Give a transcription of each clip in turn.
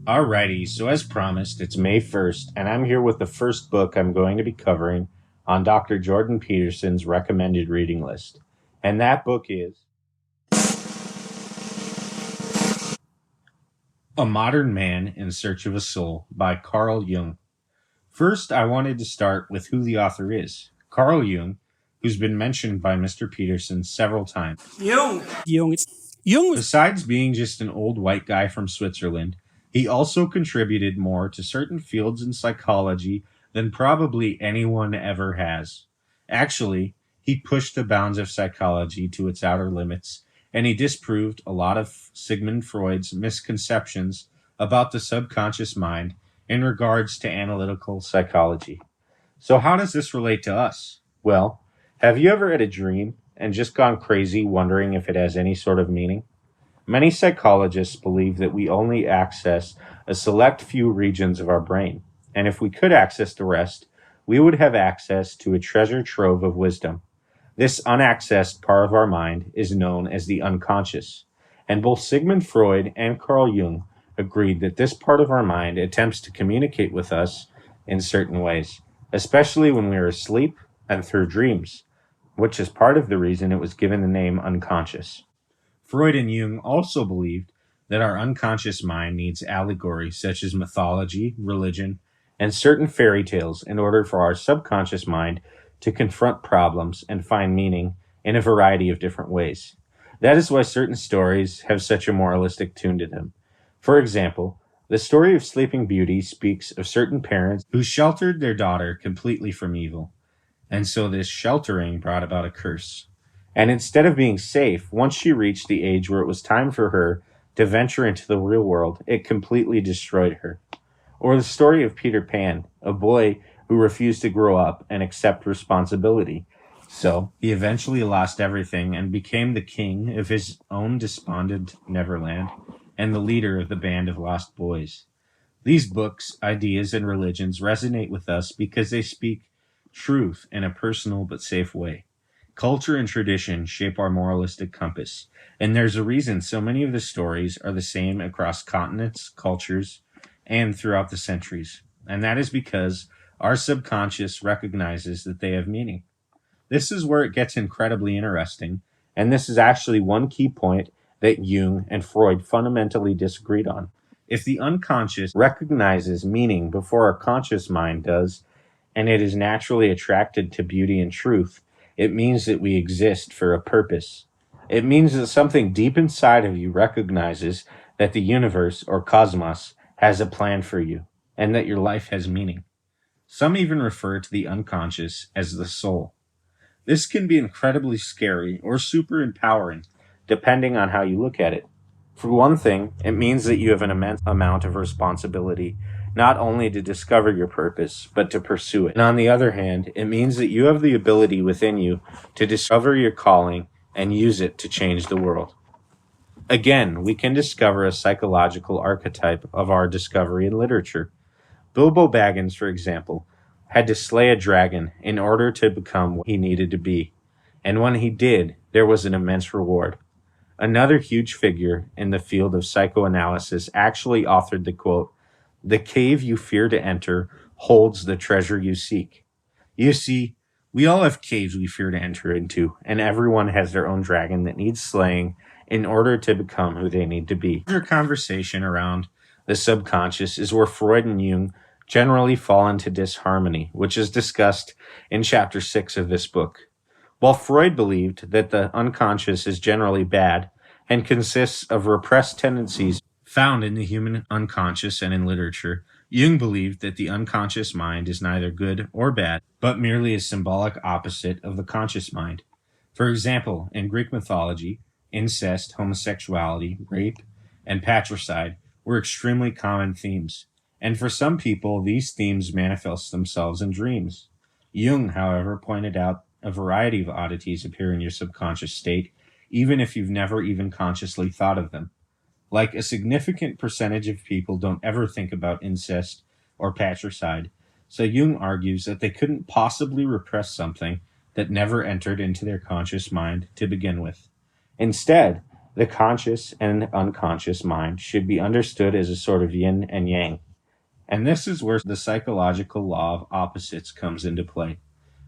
Alrighty, so as promised, it's May 1st, and I'm here with the first book I'm going to be covering on Dr. Jordan Peterson's recommended reading list. And that book is A Modern Man in Search of a Soul by Carl Jung. First, I wanted to start with who the author is. Carl Jung, who's been mentioned by Mr. Peterson several times. Jung was Besides being just an old white guy from Switzerland, he also contributed more to certain fields in psychology than probably anyone ever has. Actually, he pushed the bounds of psychology to its outer limits, and he disproved a lot of Sigmund Freud's misconceptions about the subconscious mind in regards to analytical psychology. So, how does this relate to us? Well, have you ever had a dream and just gone crazy wondering if it has any sort of meaning? Many psychologists believe that we only access a select few regions of our brain, and if we could access the rest, we would have access to a treasure trove of wisdom. This unaccessed part of our mind is known as the unconscious, and both Sigmund Freud and Carl Jung agreed that this part of our mind attempts to communicate with us in certain ways, especially when we are asleep and through dreams, which is part of the reason it was given the name unconscious. Freud and Jung also believed that our unconscious mind needs allegory such as mythology, religion, and certain fairy tales in order for our subconscious mind to confront problems and find meaning in a variety of different ways. That is why certain stories have such a moralistic tune to them. For example, the story of Sleeping Beauty speaks of certain parents who sheltered their daughter completely from evil, and so this sheltering brought about a curse. And instead of being safe, once she reached the age where it was time for her to venture into the real world, it completely destroyed her. Or the story of Peter Pan, a boy who refused to grow up and accept responsibility. So he eventually lost everything and became the king of his own despondent Neverland and the leader of the band of lost boys. These books, ideas, and religions resonate with us because they speak truth in a personal but safe way. Culture and tradition shape our moralistic compass, and there's a reason so many of the stories are the same across continents, cultures, and throughout the centuries. And that is because our subconscious recognizes that they have meaning. This is where it gets incredibly interesting, and this is actually one key point that Jung and Freud fundamentally disagreed on. If the unconscious recognizes meaning before our conscious mind does, and it is naturally attracted to beauty and truth, it means that we exist for a purpose. It means that something deep inside of you recognizes that the universe or cosmos has a plan for you and that your life has meaning. Some even refer to the unconscious as the soul. This can be incredibly scary or super empowering, depending on how you look at it. For one thing, it means that you have an immense amount of responsibility, not only to discover your purpose, but to pursue it. And on the other hand, it means that you have the ability within you to discover your calling and use it to change the world. Again, we can discover a psychological archetype of our discovery in literature. Bilbo Baggins, for example, had to slay a dragon in order to become what he needed to be. And when he did, there was an immense reward. Another huge figure in the field of psychoanalysis actually authored the quote, "The cave you fear to enter holds the treasure you seek." You see, we all have caves we fear to enter into, and everyone has their own dragon that needs slaying in order to become who they need to be. Our conversation around the subconscious is where Freud and Jung generally fall into disharmony, which is discussed in chapter 6 of this book. While Freud believed that the unconscious is generally bad and consists of repressed tendencies found in the human unconscious and in literature, Jung believed that the unconscious mind is neither good or bad, but merely a symbolic opposite of the conscious mind. For example, in Greek mythology, incest, homosexuality, rape, and patricide were extremely common themes, and for some people, these themes manifest themselves in dreams. Jung, however, pointed out a variety of oddities appear in your subconscious state, even if you've never even consciously thought of them. Like a significant percentage of people don't ever think about incest or patricide, so Jung argues that they couldn't possibly repress something that never entered into their conscious mind to begin with. Instead, The conscious and unconscious mind should be understood as a sort of yin and yang. And this is where the psychological law of opposites comes into play.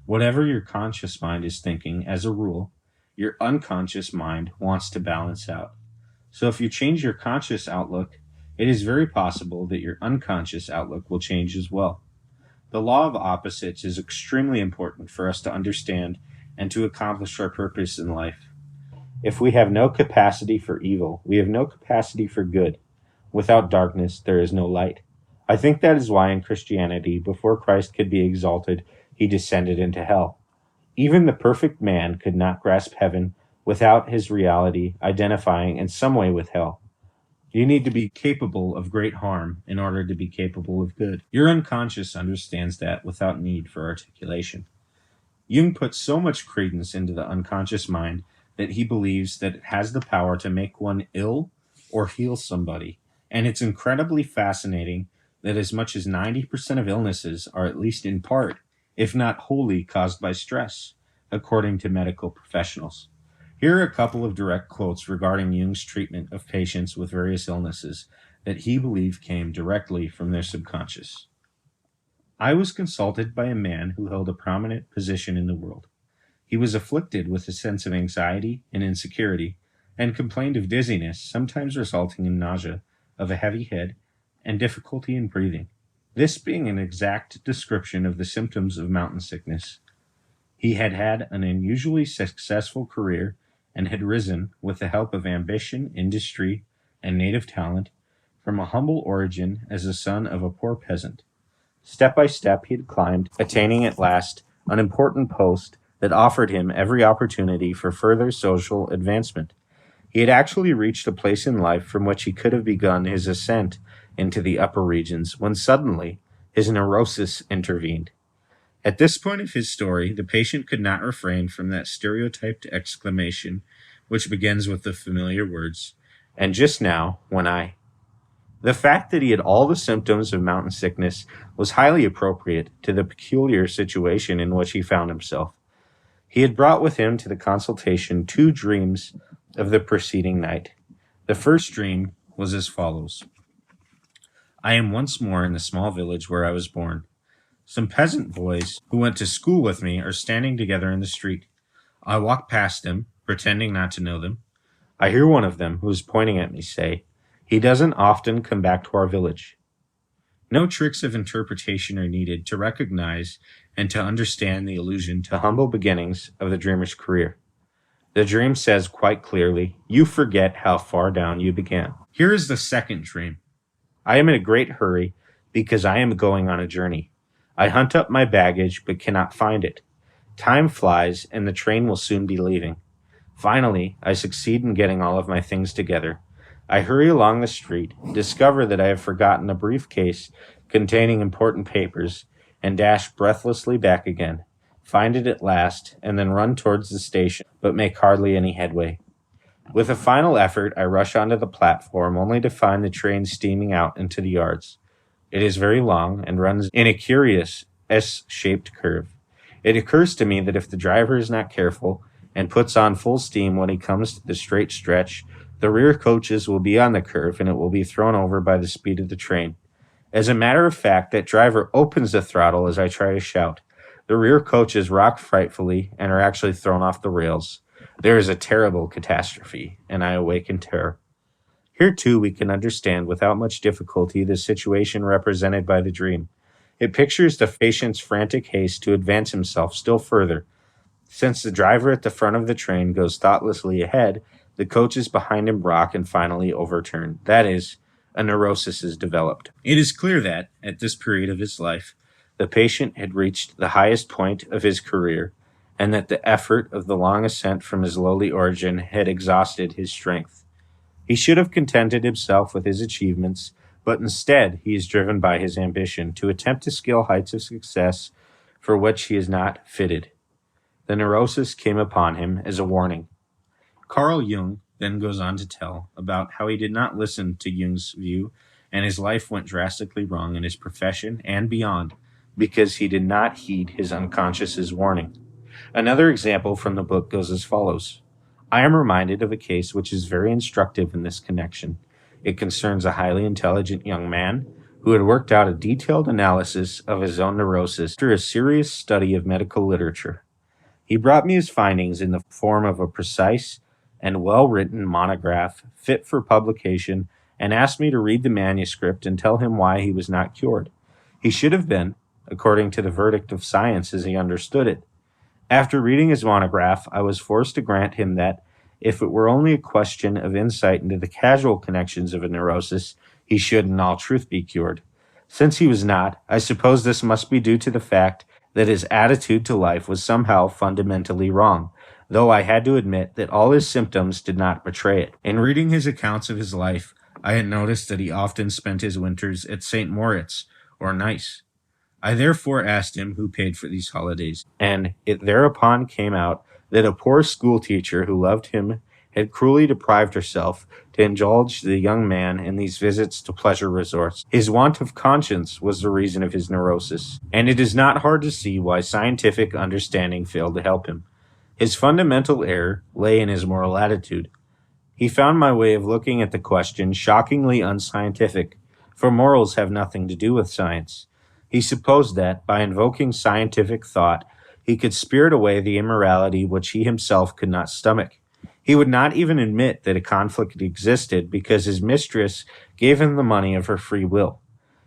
Whatever your conscious mind is thinking, as a rule, your unconscious mind wants to balance out. So if you change your conscious outlook, it is very possible that your unconscious outlook will change as well. The law of opposites is extremely important for us to understand and to accomplish our purpose in life. If we have no capacity for evil, we have no capacity for good. Without darkness, there is no light. I think that is why in Christianity, before Christ could be exalted, he descended into hell. Even the perfect man could not grasp heaven without his reality identifying in some way with hell. You need to be capable of great harm in order to be capable of good. Your unconscious understands that without need for articulation. Jung puts so much credence into the unconscious mind that he believes that it has the power to make one ill or heal somebody. And it's incredibly fascinating that as much as 90% of illnesses are at least in part, if not wholly, caused by stress, according to medical professionals. Here are a couple of direct quotes regarding Jung's treatment of patients with various illnesses that he believed came directly from their subconscious. I was consulted by a man who held a prominent position in the world. He was afflicted with a sense of anxiety and insecurity, and complained of dizziness, sometimes resulting in nausea, of a heavy head, and difficulty in breathing. This being an exact description of the symptoms of mountain sickness. He had had an unusually successful career and had risen, with the help of ambition, industry, and native talent, from a humble origin as the son of a poor peasant. Step by step he had climbed, attaining at last an important post that offered him every opportunity for further social advancement. He had actually reached a place in life from which he could have begun his ascent into the upper regions, when suddenly his neurosis intervened. At this point of his story, the patient could not refrain from that stereotyped exclamation, which begins with the familiar words, "And just now, when I..." The fact that he had all the symptoms of mountain sickness was highly appropriate to the peculiar situation in which he found himself. He had brought with him to the consultation 2 dreams of the preceding night. The first dream was as follows. I am once more in the small village where I was born. Some peasant boys who went to school with me are standing together in the street. I walk past them, pretending not to know them. I hear one of them, who is pointing at me, say, "He doesn't often come back to our village." No tricks of interpretation are needed to recognize and to understand the allusion to humble beginnings of the dreamer's career. The dream says quite clearly, "You forget how far down you began." Here is the second dream. I am in a great hurry because I am going on a journey. I hunt up my baggage but cannot find it. Time flies and the train will soon be leaving. Finally, I succeed in getting all of my things together. I hurry along the street, discover that I have forgotten a briefcase containing important papers, and dash breathlessly back again, find it at last, and then run towards the station, but make hardly any headway. With a final effort, I rush onto the platform, only to find the train steaming out into the yards. It is very long and runs in a curious S-shaped curve. It occurs to me that if the driver is not careful and puts on full steam when he comes to the straight stretch, the rear coaches will be on the curve and it will be thrown over by the speed of the train. As a matter of fact, that driver opens the throttle as I try to shout. The rear coaches rock frightfully and are actually thrown off the rails. There is a terrible catastrophe, and I awake in terror. Here, too, we can understand without much difficulty the situation represented by the dream. It pictures the patient's frantic haste to advance himself still further. Since the driver at the front of the train goes thoughtlessly ahead, the coaches behind him rock and finally overturn. That is, a neurosis is developed. It is clear that, at this period of his life, the patient had reached the highest point of his career, and that the effort of the long ascent from his lowly origin had exhausted his strength. He should have contented himself with his achievements, but instead he is driven by his ambition to attempt to scale heights of success for which he is not fitted. The neurosis came upon him as a warning. Carl Jung then goes on to tell about how he did not listen to Jung's view, and his life went drastically wrong in his profession and beyond because he did not heed his unconscious's warning. Another example from the book goes as follows. I am reminded of a case which is very instructive in this connection. It concerns a highly intelligent young man who had worked out a detailed analysis of his own neurosis after a serious study of medical literature. He brought me his findings in the form of a precise and well-written monograph fit for publication and asked me to read the manuscript and tell him why he was not cured. He should have been, according to the verdict of science as he understood it. After reading his monograph, I was forced to grant him that, if it were only a question of insight into the causal connections of a neurosis, he should in all truth be cured. Since he was not, I suppose this must be due to the fact that his attitude to life was somehow fundamentally wrong, though I had to admit that all his symptoms did not betray it. In reading his accounts of his life, I had noticed that he often spent his winters at St. Moritz or Nice. I therefore asked him who paid for these holidays, and it thereupon came out that a poor schoolteacher who loved him had cruelly deprived herself to indulge the young man in these visits to pleasure resorts. His want of conscience was the reason of his neurosis, and it is not hard to see why scientific understanding failed to help him. His fundamental error lay in his moral attitude. He found my way of looking at the question shockingly unscientific, for morals have nothing to do with science. He supposed that, by invoking scientific thought, he could spirit away the immorality which he himself could not stomach. He would not even admit that a conflict existed because his mistress gave him the money of her free will.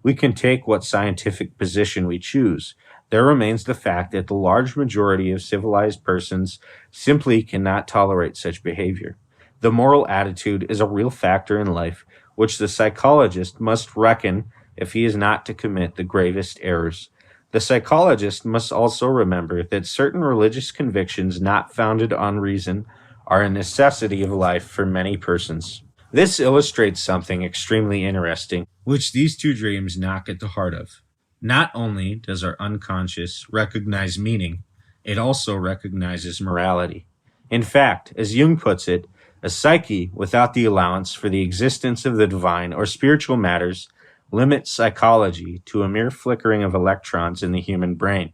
We can take what scientific position we choose. There remains the fact that the large majority of civilized persons simply cannot tolerate such behavior. The moral attitude is a real factor in life, which the psychologist must reckon if he is not to commit the gravest errors. The psychologist must also remember that certain religious convictions not founded on reason are a necessity of life for many persons. This illustrates something extremely interesting, which these two dreams knock at the heart of. Not only does our unconscious recognize meaning, it also recognizes morality. In fact, as Jung puts it, a psyche without the allowance for the existence of the divine or spiritual matters limits psychology to a mere flickering of electrons in the human brain.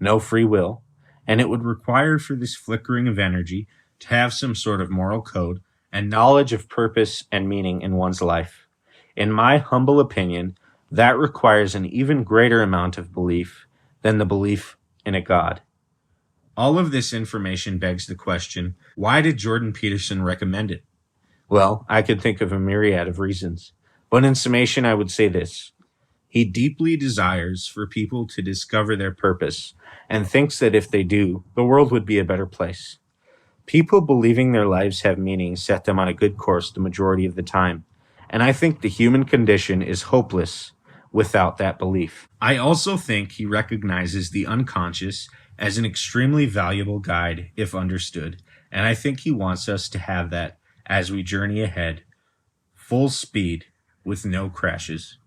No free will, and it would require for this flickering of energy to have some sort of moral code and knowledge of purpose and meaning in one's life. In my humble opinion, that requires an even greater amount of belief than the belief in a God. All of this information begs the question, why did Jordan Peterson recommend it? Well, I could think of a myriad of reasons. But in summation, I would say this. He deeply desires for people to discover their purpose and thinks that if they do, the world would be a better place. People believing their lives have meaning set them on a good course the majority of the time, and I think the human condition is hopeless without that belief. I also think he recognizes the unconscious as an extremely valuable guide if understood, and I think he wants us to have that as we journey ahead, full speed, with no crashes.